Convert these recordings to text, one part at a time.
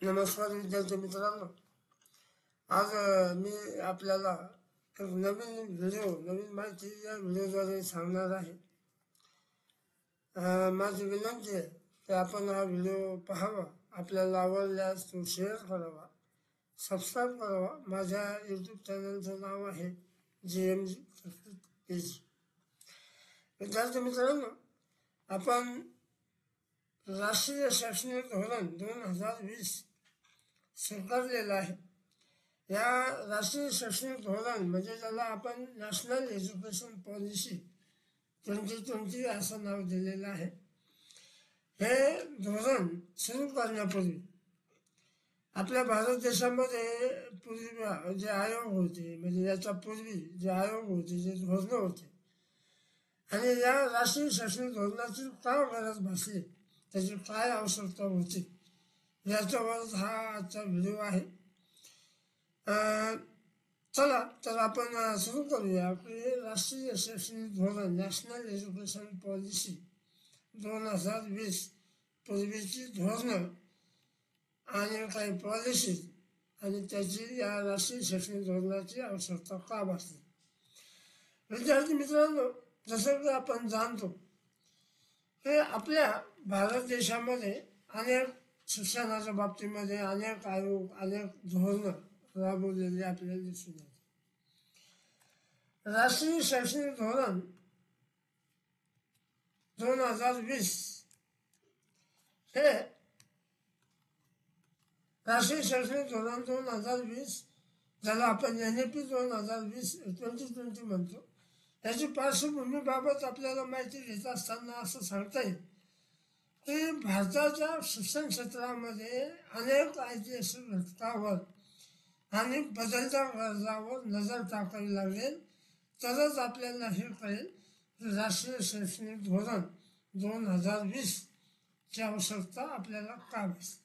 नमस्कार विद्यार्थी मित्रांनो, आज मी आपल्याला एक नवीन माहिती या व्हिडिओद्वारे सांगणार आहे. माझी विनंती आहे की आपण हा व्हिडिओ पाहावा, आपल्याला आवडल्यास तो शेअर करावा, सबस्क्राईब करावा. माझ्या यूट्यूब चॅनलचं नाव आहे GMG. विद्यार्थी मित्रांनो, आपण राष्ट्रीय शैक्षणिक धोरण 2020 स्वीकारलेलं आहे. या राष्ट्रीय शैक्षणिक धोरण म्हणजे ज्याला आपण नॅशनल एज्युकेशन पॉलिसी 2020 असं नाव दिलेलं आहे. हे धोरण सुरू करण्यापूर्वी आपल्या भारत देशामध्ये पूर्वी जे आयोग होते, म्हणजे याच्या पूर्वी जे आयोग होते, जे धोरणं होते, आणि या राष्ट्रीय शैक्षणिक धोरणाची काय गरज भासली, त्याची काय आवश्यकता होती, याच्यावर हा आजचा व्हिडिओ आहे. चला तर आपण सुरू करूया की राष्ट्रीय शैक्षणिक धोरण नॅशनल एज्युकेशन पॉलिसी 2020 पूर्वीची धोरणं आणि काही पॉलिसीज आणि त्याची या राष्ट्रीय शैक्षणिक धोरणाची आवश्यकता का भासली. विद्यार्थी मित्रांनो, जसं की आपण जाणतो की आपल्या भारत देशामध्ये अनेक शिक्षणाच्या बाबतीमध्ये अनेक आयोग, अनेक धोरणं राबवलेली आपल्याला दिसून येते. राष्ट्रीय शैक्षणिक धोरण 2020 हे राष्ट्रीय शैक्षणिक धोरण 2020, ज्याला आपण NEP 2020 म्हणतो, याची पार्श्वभूमीबाबत आपल्याला माहिती घेत असताना असं सांगता येईल की भारताच्या शिक्षण क्षेत्रामध्ये अनेक ऐतिहासिक घटकावर आणि बदलत्या गरजावर नजर टाकावी लागेल, तरच आपल्याला हे कळेल की राष्ट्रीय शैक्षणिक धोरण 2020 ची आवश्यकता आपल्याला का भासली.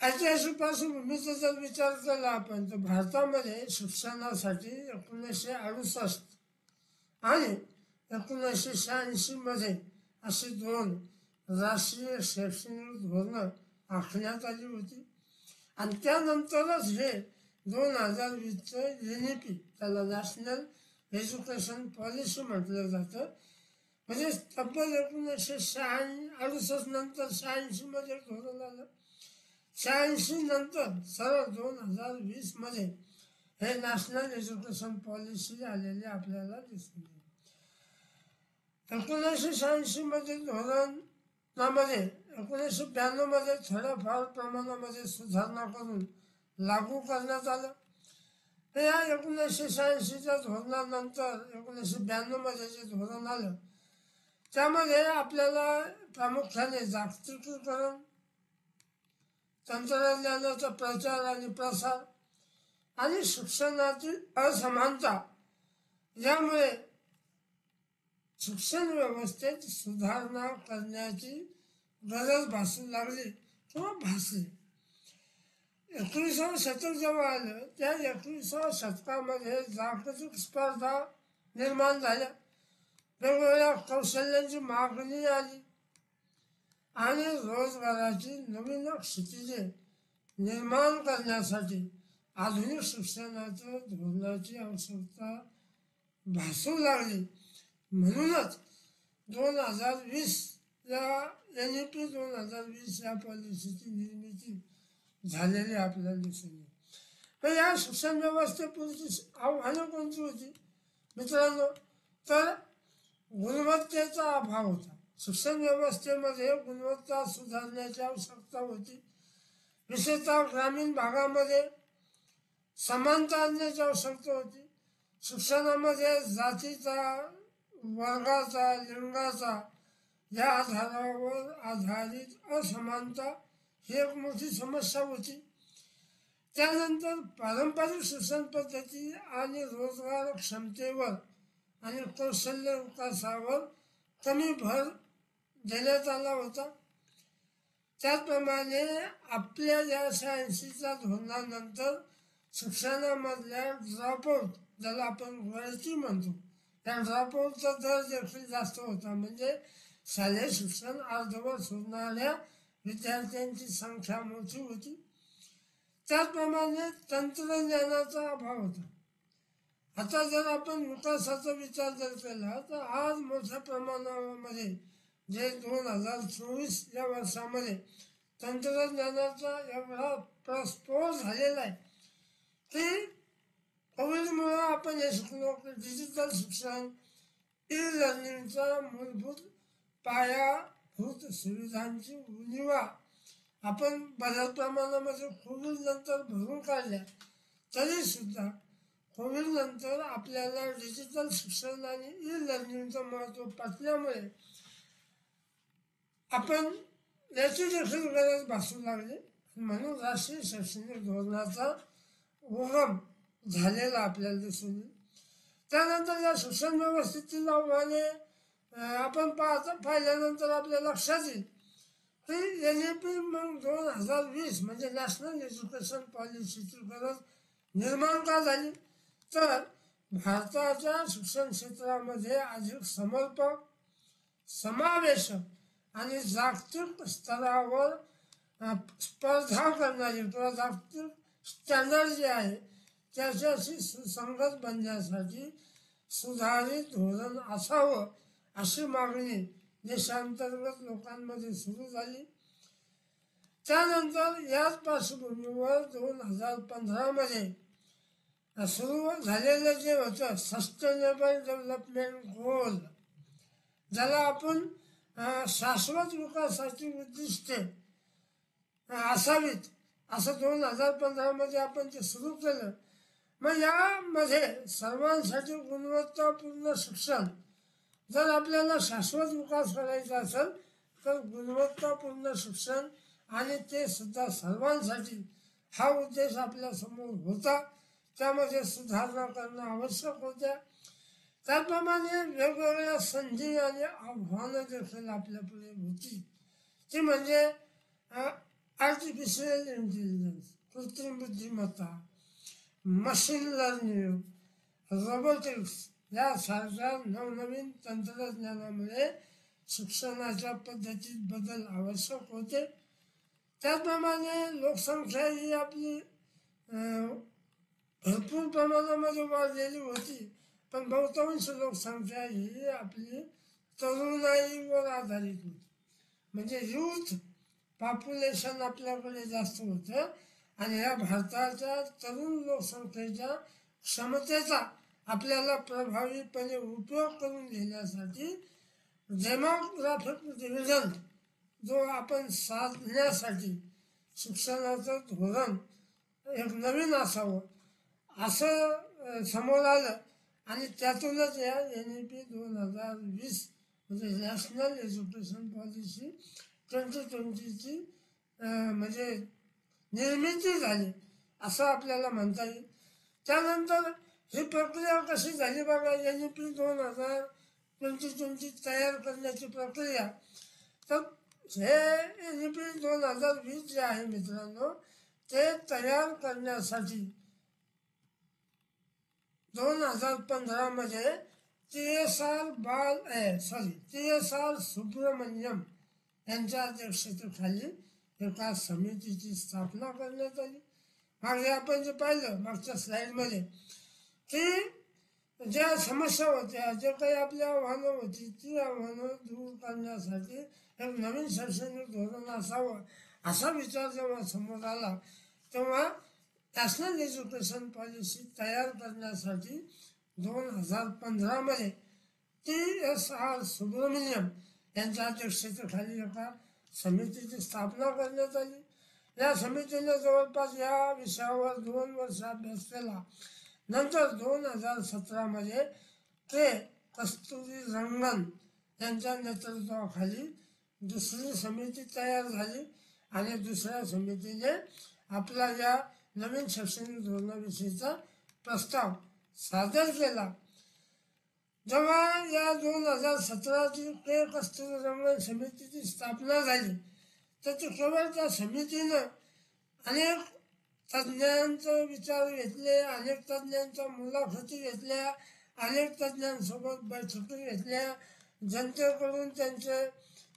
ऐतिहासिक पार्श्वभूमीचा जर विचार केला आपण तर भारतामध्ये शिक्षणासाठी 1968 आणि 1986 मध्ये अशी दोन राष्ट्रीय शैक्षणिक धोरणं आखण्यात आली होती. आणि त्यानंतरच हे 2020चं NEP, त्याला नॅशनल एज्युकेशन पॉलिसी म्हटलं जातं. म्हणजे तब्बल 1968 नंतर 86 मध्ये धोरण आलं. 86 नंतर सरळ 2020 मध्ये हे नॅशनल एज्युकेशन पॉलिसी आलेली आपल्याला दिसून येईल. 1986 मध्ये धोरणामध्ये 1992 मध्ये थोड्याफार प्रमाणामध्ये सुधारणा करून लागू करण्यात आलं. या 1986च्या धोरणानंतर 1992 मध्ये जे धोरण आलं त्यामध्ये आपल्याला प्रामुख्याने जागतिकीकरण, तंत्रज्ञानाचा प्रचार आणि प्रसार आणि शिक्षणातील असमानता यामुळे शिक्षण व्यवस्थेत सुधारणा करण्याची गरज भासू लागली किंवा भासली. 21वे शतक जेव्हा आलं त्या 21व्या शतकामध्ये जागतिक स्पर्धा निर्माण झाल्या, वेगवेगळ्या कौशल्यांची मागणी आली आणि रोजगाराची नवीन क्षितिजे निर्माण करण्यासाठी आधुनिक शिक्षणाच्या धोरणाची आवश्यकता भासू लागली. म्हणूनच 2020 या NEP 2020 या पॉलिसीची निर्मिती झालेली आपल्याला दिसून येईल. तर या शिक्षण व्यवस्थेपूर्वीची आव्हानं कोणती होती मित्रांनो, तर गुणवत्तेचा अभाव होता. शिक्षण व्यवस्थेमध्ये गुणवत्ता सुधारण्याची आवश्यकता होती. विशेषतः ग्रामीण भागामध्ये समानता आणण्याची आवश्यकता होती. शिक्षणामध्ये जातीचा, वर्गाचा, लिंगाचा या आधारावर आधारित असमानता ही एक मोठी समस्या होती. त्यानंतर पारंपरिक शिक्षण पद्धती आणि रोजगार क्षमतेवर आणि कौशल्य विकासावर कमी भर देण्यात आला होता. त्याचप्रमाणे आपल्या या 86च्या धोरणानंतर शिक्षणामधल्या ड्रॉपआउट, ज्याला आपण गळती म्हणतो, त्या ड्रॉपआउटचा दर देखील जास्त होता. म्हणजे शालेय शिक्षण अर्धवट सोडणाऱ्या विद्यार्थ्यांची संख्या मोठी होती. त्याचप्रमाणे तंत्रज्ञानाचा अभाव होता. आता जर आपण विकासाचा विचार जर केला तर आज मोठ्या प्रमाणामध्ये जे 2024 या वर्षामध्ये तंत्रज्ञानाचा एवढा प्रस्फोट झालेला आहे की कोविडमुळे आपण हे शिकलो की डिजिटल शिक्षण, ई लर्निंगचा मूलभूत पायाभूत सुविधांची उणिवा आपण बऱ्याच प्रमाणामध्ये कोविड नंतर भरून काढल्या. तरी सुद्धा कोविड नंतर आपल्याला डिजिटल शिक्षण आणि ई लर्निंगचं महत्त्व पटल्यामुळे आपण याची देखील गरज भासू लागली. म्हणून राष्ट्रीय शैक्षणिक धोरणाचा उगम झालेला आपल्याला दिसून येईल. त्यानंतर या शिक्षण व्यवस्थेतील आव्हाने आपण पाहिल्यानंतर आपल्या लक्षात येईल की NEP मग 2020 म्हणजे नॅशनल एज्युकेशन पॉलिसीची गरज निर्माण का झाली. तर भारताच्या शिक्षण क्षेत्रामध्ये अधिक समर्पक, समावेशक आणि जागतिक स्तरावर स्पर्धा करणारी किंवा जागतिक स्टँडर्ड जे आहे त्याच्याशी सुसंगत बनण्यासाठी सुधारित धोरण असावं अशी मागणी देशांतर्गत लोकांमध्ये सुरू झाली. त्यानंतर याच पार्श्वभूमीवर 2015 सुरू झालेलं जे होतं सस्टेनेबल डेव्हलपमेंट गोल, ज्याला आपण शाश्वत विकासाची उद्दिष्टे असावीत असं 2015 आपण ते सुरू केलं. मग यामध्ये सर्वांसाठी गुणवत्तापूर्ण शिक्षण, जर आपल्याला शाश्वत विकास करायचा असेल तर गुणवत्तापूर्ण शिक्षण आणि ते सुद्धा सर्वांसाठी हा उद्देश आपल्यासमोर होता. त्यामध्ये सुधारणा करणं आवश्यक होत्या. त्याप्रमाणे वेगवेगळ्या संधी आणि आव्हानं देखील आपल्यापुढे होती. ती म्हणजे आर्टिफिशियल इंटेलिजन्स, कृत्रिम बुद्धिमत्ता, मशीन लर्निंग, रोबोटिक्स यासारख्या नवनवीन तंत्रज्ञानामुळे शिक्षणाच्या पद्धतीत बदल आवश्यक होते. त्याचप्रमाणे लोकसंख्या ही आपली भरपूर प्रमाणामध्ये वाढलेली होती, पण बहुतांश लोकसंख्या ही आपली तरुणाईवर आधारित होती. म्हणजे यूथ पॉप्युलेशन आपल्याकडे जास्त होतं आणि या भारताच्या तरुण लोकसंख्येच्या क्षमतेचा आपल्याला प्रभावीपणे उपयोग करून घेण्यासाठी डेमोग्राफिक डिव्हिजन जो आपण साधण्यासाठी शिक्षणाचं धोरण एक नवीन असावं असं समोर आलं. आणि त्यातूनच या NEP 2020 म्हणजे नॅशनल एज्युकेशन पॉलिसी 2020ची म्हणजे निर्मिती झाली असं आपल्याला म्हणता येईल. त्यानंतर ही प्रक्रिया कशी झाली बघा, NEP 2020 तयार करण्याची प्रक्रिया. तर हे NEP 2020 जे आहे मित्रांनो, ते तयार करण्यासाठी 2015 TSR सुब्रमण्यम यांच्या अध्यक्षतेखाली एका समितीची स्थापना करण्यात आली. मागे आपण जे पाहिलं मागच्या स्लाइडमध्ये की ज्या समस्या होत्या, जे काही आपल्या आव्हानं होती, ती आव्हानं दूर करण्यासाठी एक नवीन शैक्षणिक धोरण असावं असा विचार जेव्हा समोर आला तेव्हा नॅशनल एज्युकेशन पॉलिसी तयार करण्यासाठी 2015 TSR सुब्रमण्यम यांच्या अध्यक्षतेखाली एका समितीची स्थापना करण्यात आली. या समितीने जवळपास या विषयावर 2 वर्ष अभ्यास केला. नंतर 2017 के कस्तुरीरंगन यांच्या नेतृत्वाखाली दुसरी समिती तयार झाली आणि दुसऱ्या समितीने आपला या नवीन शैक्षणिक धोरणाविषयीचा प्रस्ताव सादर केला. जेव्हा या 2017ची के कस्तुरीरंगन समितीची स्थापना झाली तर ती केवळ त्या समितीनं अनेक तज्ज्ञांचे विचार घेतले, अनेक तज्ज्ञांच्या मुलाखती घेतल्या, अनेक तज्ज्ञांसोबत बैठकी घेतल्या, जनतेकडून त्यांचे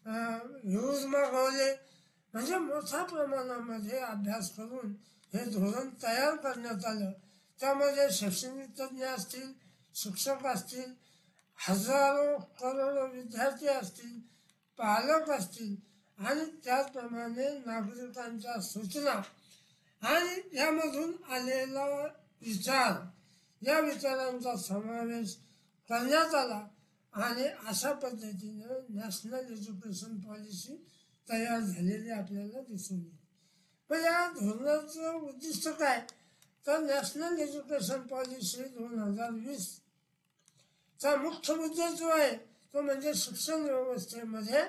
व्ह्यूज मागवले म्हणजे मोठ्या प्रमाणामध्ये अभ्यास करून हे धोरण तयार करण्यात आलं. त्यामध्ये शैक्षणिक तज्ज्ञ असतील, शिक्षक असतील, हजारो करोडो विद्यार्थी असतील, पालक असतील आणि त्याचप्रमाणे नागरिकांच्या सूचना आणि यामधून आलेला विचार, या विचारांचा समावेश करण्यात आला आणि अशा पद्धतीनं नॅशनल एज्युकेशन पॉलिसी तयार झालेली आपल्याला दिसून येईल. पण या धोरणाचं उद्दिष्ट काय, तर नॅशनल एज्युकेशन पॉलिसी 2020 चा मुख्य मुद्दा जो आहे तो म्हणजे शिक्षण व्यवस्थेमध्ये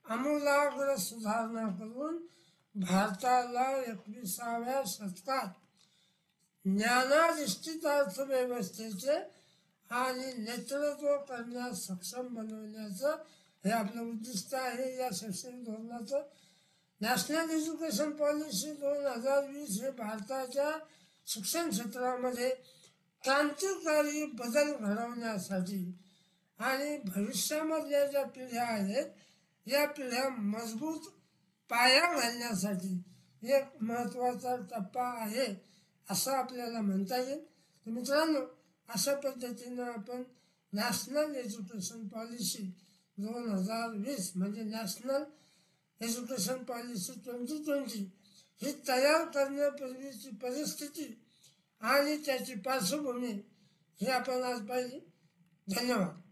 आमूलाग्र सुधारणा करून भारताला 21व्या शतकात ज्ञानाधिष्ठित अर्थव्यवस्थेचे आणि नेतृत्व करण्यास सक्षम बनवण्याचं हे आपलं उद्दिष्ट आहे या शैक्षणिक धोरणाचं. नॅशनल एज्युकेशन पॉलिसी 2020 हे भारताच्या शिक्षण क्षेत्रामध्ये क्रांतिकारी बदल घडवण्यासाठी आणि भविष्यामधल्या ज्या पिढ्या आहेत या पिढ्या मजबूत पाया घालण्यासाठी एक महत्त्वाचा टप्पा आहे असं आपल्याला म्हणता येईल. तर मित्रांनो, अशा पद्धतीनं आपण नॅशनल एज्युकेशन पॉलिसी 2020 म्हणजे नॅशनल एज्युकेशन पॉलिसी 2020 ही तयार करण्यापूर्वीची परिस्थिती आणि त्याची पार्श्वभूमी ही आपण आज पाहिली. धन्यवाद.